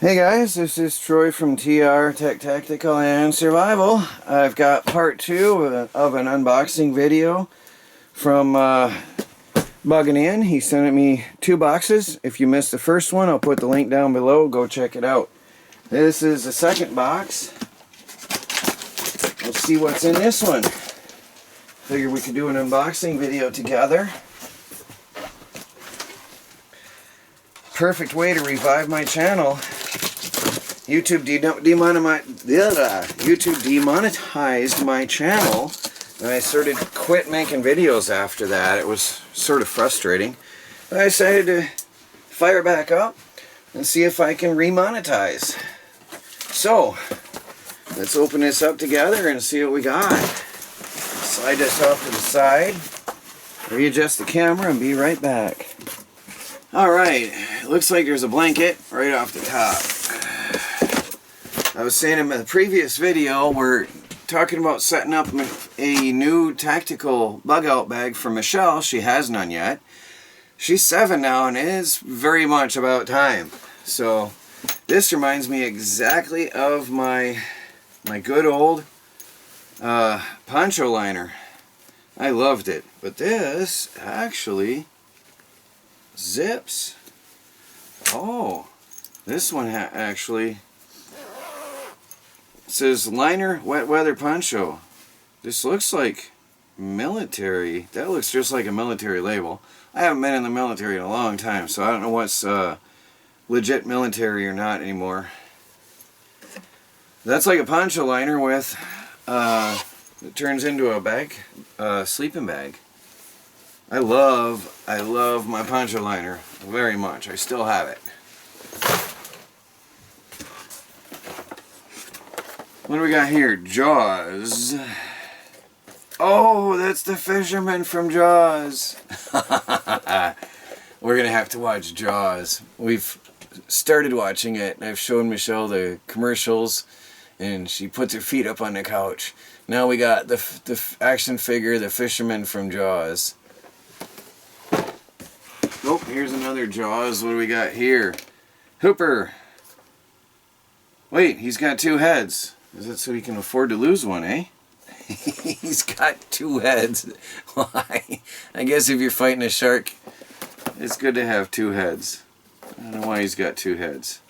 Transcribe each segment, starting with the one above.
Hey guys, this is Troy from TR Tech Tactical and Survival. I've got part 2 of an unboxing video from Buggingin. He sent me 2 boxes. If you missed the first one, I'll put the link down below. Go check it out. This is the second box. Let's see what's in this one. Figured we could do an unboxing video together. Perfect way to revive my channel. YouTube demonetized my channel, and I quit making videos after that. It was sort of frustrating. But I decided to fire back up and see if I can remonetize. So, let's open this up together and see what we got. Slide this off to the side, readjust the camera, and be right back. Alright, it looks like there's a blanket right off the top. I was saying in the previous video, we're talking about setting up a new tactical bug out bag for Michelle. She has none yet. She's 7 now, and it is very much about time. So this reminds me exactly of my good old poncho liner. I loved it, but this actually zips. Oh, this one actually says liner wet weather poncho. This looks like military. That looks just like a military label. I haven't been in the military in a long time, so I don't know what's legit military or not anymore. That's like a poncho liner with it turns into a bag, sleeping bag. I love my poncho liner very much. I still have it. What do we got here? Jaws. Oh, that's the fisherman from Jaws. We're going to have to watch Jaws. We've started watching it, and I've shown Michelle the commercials, and she puts her feet up on the couch. Now we got the action figure, the fisherman from Jaws. Oh, here's another Jaws. What do we got here? Hooper. Wait, he's got 2 heads. Is it so he can afford to lose one, eh? He's got 2 heads. Why? I guess if you're fighting a shark, it's good to have 2 heads. I don't know why he's got 2 heads.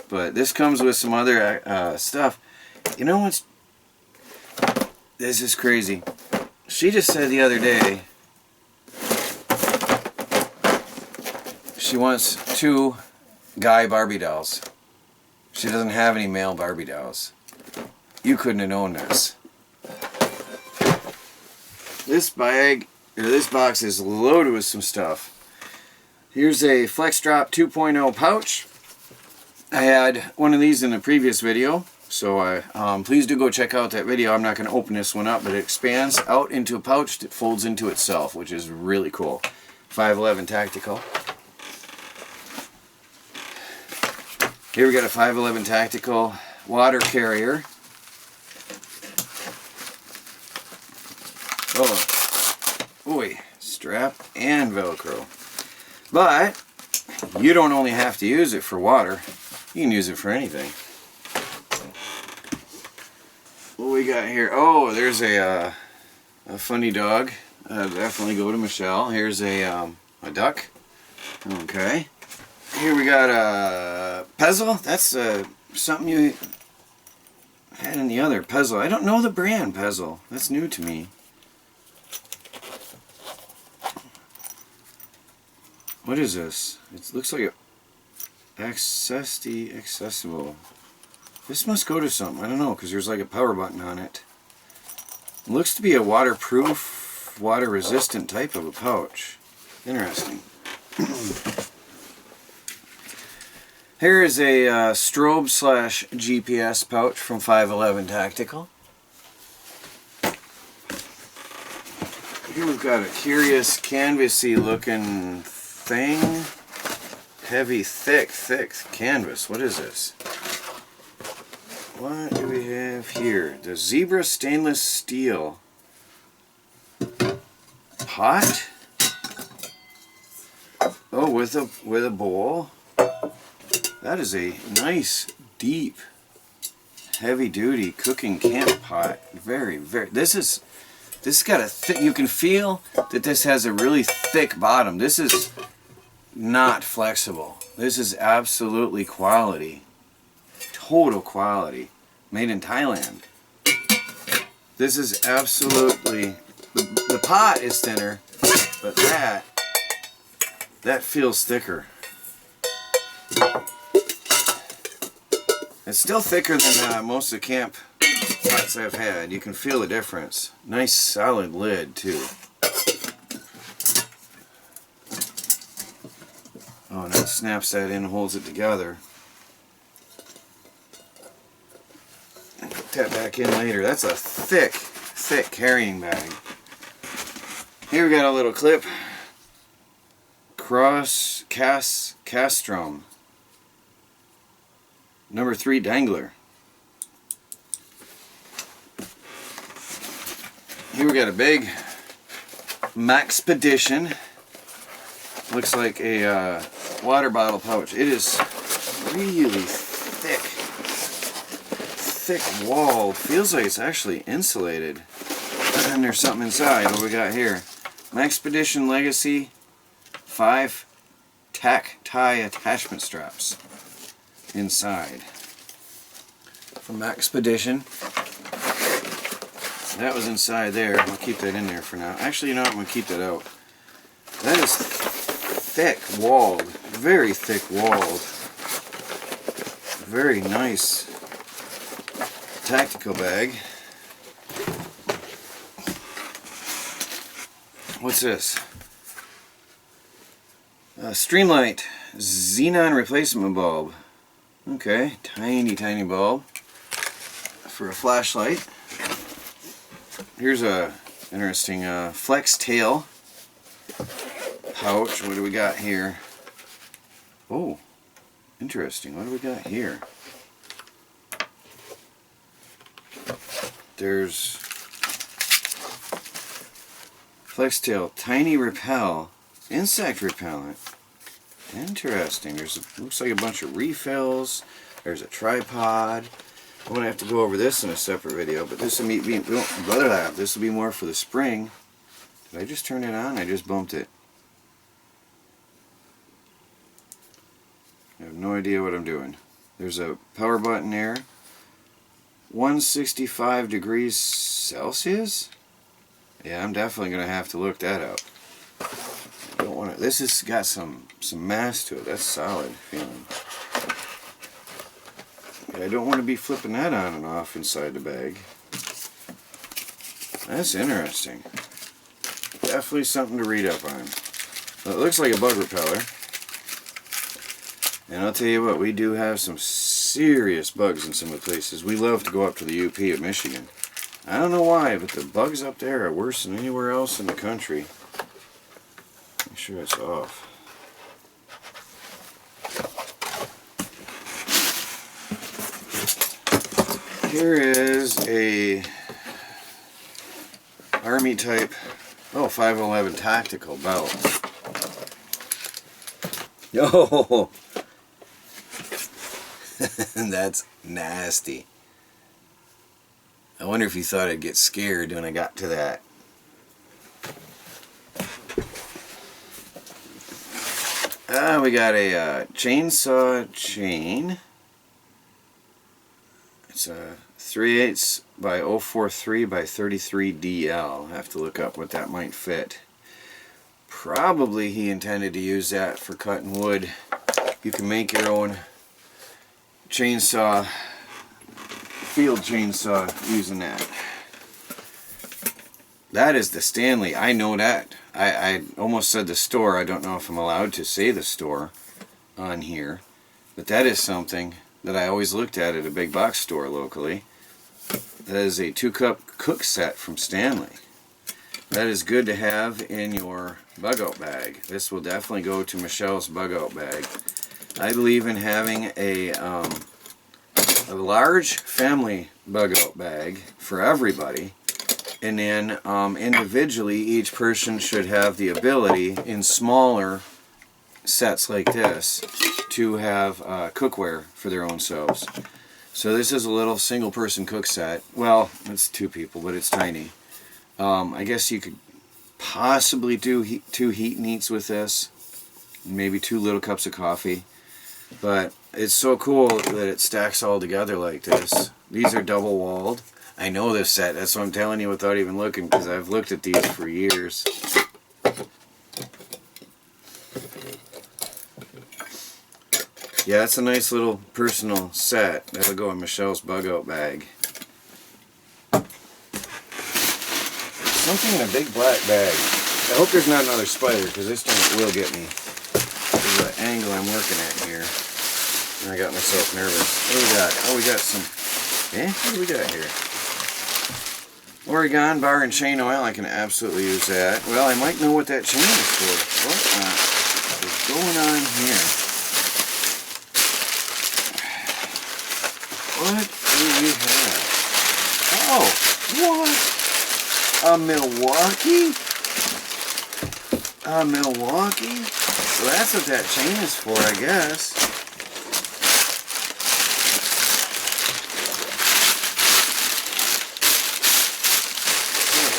But this comes with some other stuff. You know what's... This is crazy. She just said the other day she wants 2 guy Barbie dolls. She doesn't have any male Barbie dolls. You couldn't have known this. This bag, or this box, is loaded with some stuff. Here's a Flex Drop 2.0 pouch. I had one of these in the previous video, so please do go check out that video. I'm not going to open this one up, but it expands out into a pouch that folds into itself, which is really cool. 511 Tactical. Here we got a 511 Tactical water carrier. Oh, boy, strap and Velcro. But you don't only have to use it for water, you can use it for anything. What we got here? Oh, there's a funny dog. Definitely go to Michelle. Here's a duck. Okay. Here we got a Pezzle. That's something you had in the other Pezzle. I don't know the brand Pezzle. That's new to me. What is this? It looks like accessible. This must go to something. I don't know, because there's like a power button on it. It looks to be a waterproof, water-resistant type of a pouch. Interesting. Here is a strobe/GPS pouch from 511 Tactical. Here we've got a curious canvasy looking thing. Heavy, thick canvas. What is this? What do we have here? The Zebra stainless steel pot. Oh, with a bowl. That is a nice, deep, heavy-duty cooking camp pot. Very, very. This has got a thick. You can feel that this has a really thick bottom. This is not flexible. This is absolutely quality. Total quality. Made in Thailand. This is absolutely. The pot is thinner, but that feels thicker. It's still thicker than most of the camp pots I've had. You can feel the difference. Nice solid lid too. Oh, and it snaps that in, holds it together. And put that back in later. That's a thick, thick carrying bag. Here we got a little clip. Castrum. Number 3 dangler. Here we got a big Maxpedition. Looks like a water bottle pouch. It is really thick. Thick wall. Feels like it's actually insulated. And there's something inside. What we got here? Maxpedition Legacy 5 tack tie attachment straps. Inside from Maxpedition. That was inside there. I'll keep that in there for now. Actually, you know what? I'm going to keep that out. That is thick walled. Very thick walled. Very nice tactical bag. What's this? Streamlight xenon replacement bulb. Okay, tiny, tiny bulb for a flashlight. Here's a interesting flex tail pouch. What do we got here? Oh, interesting. What do we got here? There's flex tail, tiny repel, insect repellent. Interesting. Looks like a bunch of refills. There's a tripod. I'm gonna have to go over this in a separate video, but this will be more for the spring. Did I just turn it on? I just bumped it. I have no idea what I'm doing. There's a power button there. 165 degrees Celsius? Yeah, I'm definitely gonna have to look that up. Don't want to. This has got some mass to it. That's solid feeling. I don't want to be flipping that on and off inside the bag. That's interesting. Definitely something to read up on. Well, it looks like a bug repeller. And I'll tell you what, we do have some serious bugs in some of the places. We love to go up to the UP of Michigan. I don't know why, but the bugs up there are worse than anywhere else in the country. Make sure it's off. Here is a Army type 511 tactical belt. Yo, that's nasty. I wonder if you thought I'd get scared when I got to that. We got a chainsaw chain. It's a 3/8 by 043 by 33 DL. I have to look up what that might fit. Probably he intended to use that for cutting wood. You can make your own chainsaw, field chainsaw, using that. That is the Stanley. I know that. I almost said the store. I don't know if I'm allowed to say the store on here. But that is something that I always looked at a big box store locally. That is a 2-cup cook set from Stanley. That is good to have in your bug out bag. This will definitely go to Michelle's bug out bag. I believe in having a large family bug out bag for everybody. And then individually, each person should have the ability in smaller sets like this to have cookware for their own selves. So this is a little single person cook set. Well, it's 2 people, but it's tiny. I guess you could possibly do 2 heat and eats with this. Maybe 2 little cups of coffee. But it's so cool that it stacks all together like this. These are double walled. I know this set, that's what I'm telling you without even looking, because I've looked at these for years. Yeah, it's a nice little personal set. That'll go in Michelle's bug out bag. Something in a big black bag. I hope there's not another spider, because this thing will get me. This is the angle I'm working at here. And I got myself nervous. What do we got? Oh, we got some... what do we got here? Oregon bar and chain oil. I can absolutely use that. Well, I might know what that chain is for. What is going on here? What do we have? Oh, what? A Milwaukee? A Milwaukee? So that's what that chain is for, I guess.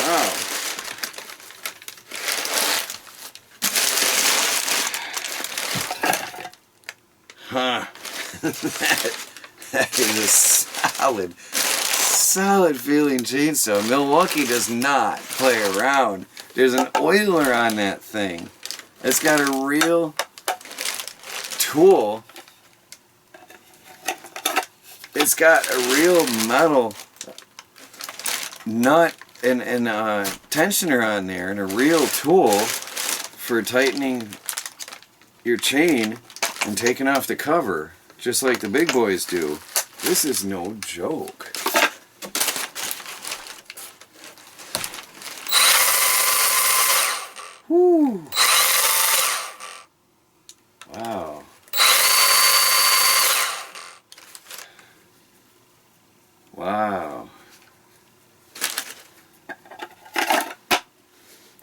Wow. Huh. that is a solid feeling chainsaw. Milwaukee does not play around. There's an oiler on that thing. It's got a real tool. It's got a real metal nut and tensioner on there, and a real tool for tightening your chain and taking off the cover, just like the big boys do. This is no joke. Whew. Wow. Wow.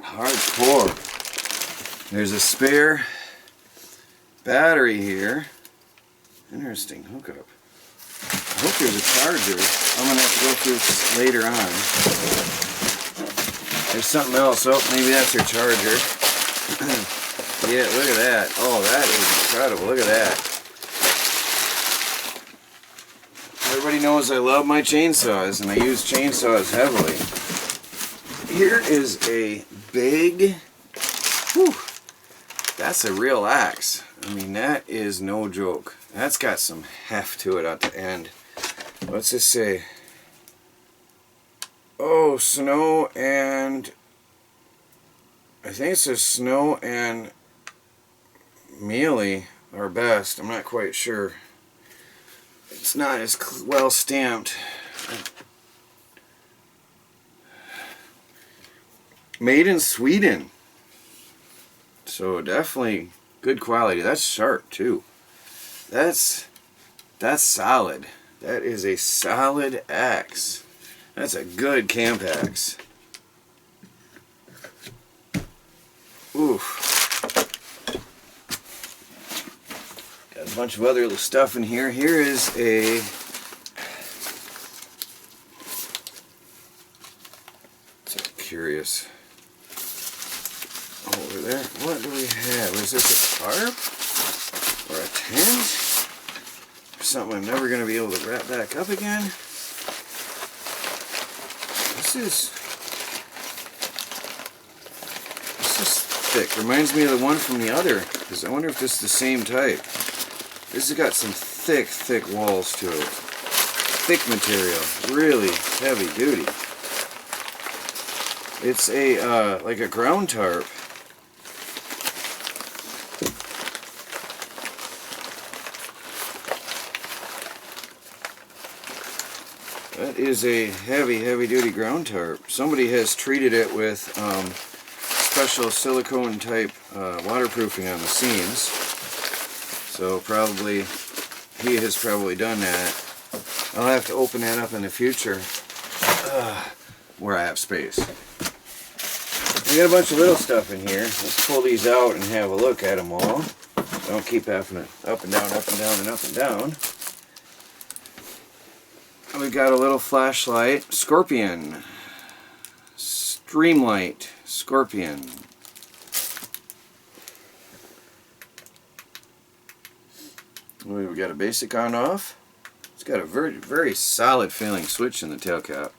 Hardcore. There's a spare battery here. Interesting hookup. I hope there's a charger. I'm going to have to go through this later on. There's something else. Oh, maybe that's her charger. Yeah, look at that. Oh, that is incredible. Look at that. Everybody knows I love my chainsaws, and I use chainsaws heavily. Here is a big... Whew, that's a real axe. I mean, that is no joke. That's got some heft to it at the end. What's this say? Oh, snow and... I think it says snow and mealy are best. I'm not quite sure. It's not as well stamped. Made in Sweden. So definitely good quality. That's sharp too. That's solid. That is a solid axe. That's a good camp axe. Oof. Got a bunch of other little stuff in here. Here is a... So curious. Over there. What do we have? Is this a tarp? Or a tent? Or something I'm never going to be able to wrap back up again? This is thick. Reminds me of the one from the other. Because I wonder if this is the same type. This has got some thick walls to it. Thick material. Really heavy duty. It's a, like a ground tarp. That is a heavy duty ground tarp. Somebody has treated it with special silicone type waterproofing on the seams. So probably, he has probably done that. I'll have to open that up in the future where I have space. We got a bunch of little stuff in here. Let's pull these out and have a look at them all. Don't keep having it up and down, up and down, and up and down. We've got a little flashlight, Scorpion. Streamlight, Scorpion. We've got a basic on off. It's got a very solid feeling switch in the tail cap.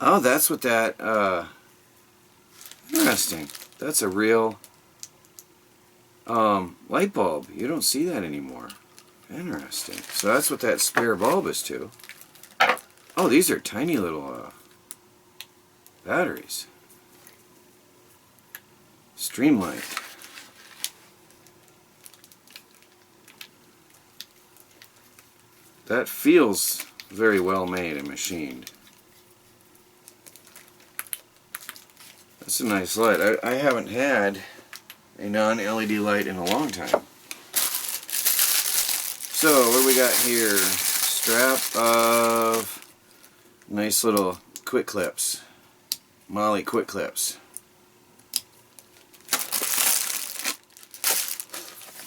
Oh, that's what that, interesting. That's a real light bulb. You don't see that anymore. Interesting. So that's what that spare bulb is to. Oh, these are tiny little batteries. Streamlight. That feels very well made and machined. That's a nice light. I haven't had a non-LED light in a long time. So what do we got here? Strap of nice little quick clips. Molly quick clips.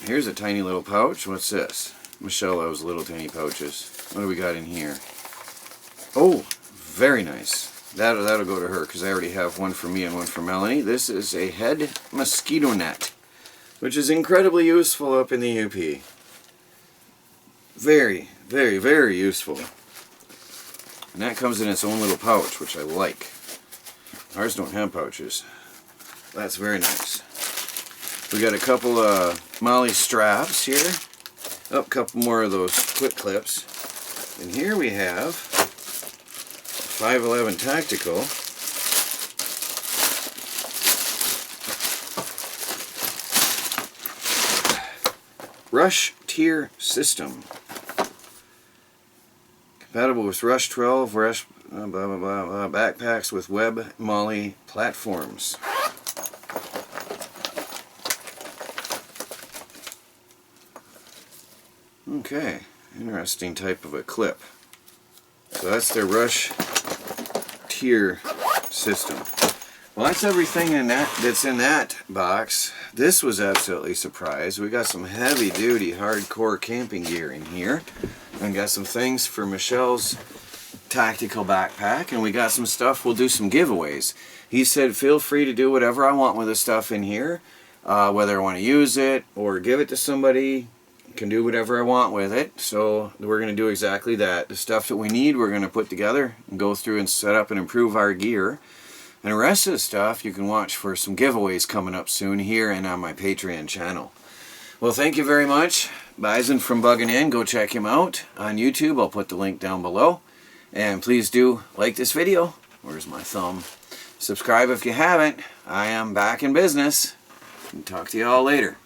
Here's a tiny little pouch. What's this? Michelle loves little tiny pouches. What do we got in here? Oh, very nice. That'll go to her because I already have one for me and one for Melanie. This is a head mosquito net, which is incredibly useful up in the UP. Very, very, very useful. And that comes in its own little pouch, which I like. Ours don't have pouches. That's very nice. We got a couple Molly straps here. Oh, a couple more of those quick clips. And here we have 511 Tactical. Rush Tier System. Compatible with Rush 12, Rush backpacks with Web Molly platforms. Okay, interesting type of a clip. So that's their Rush Tier System. Well, that's everything that's in that box. This was absolutely a surprise. We got some heavy-duty, hardcore camping gear in here. And got some things for Michelle's tactical backpack. And we got some stuff. We'll do some giveaways. He said, feel free to do whatever I want with the stuff in here. Whether I want to use it or give it to somebody. Can do whatever I want with it. So we're going to do exactly that. The stuff that we need, we're going to put together and go through and set up and improve our gear. And the rest of the stuff you can watch for some giveaways coming up soon here and on my Patreon channel. Well, thank you very much. Bison from Buggingin. Go check him out on YouTube. I'll put the link down below. And please do like this video. Where's my thumb? Subscribe if you haven't. I am back in business. Talk to you all later.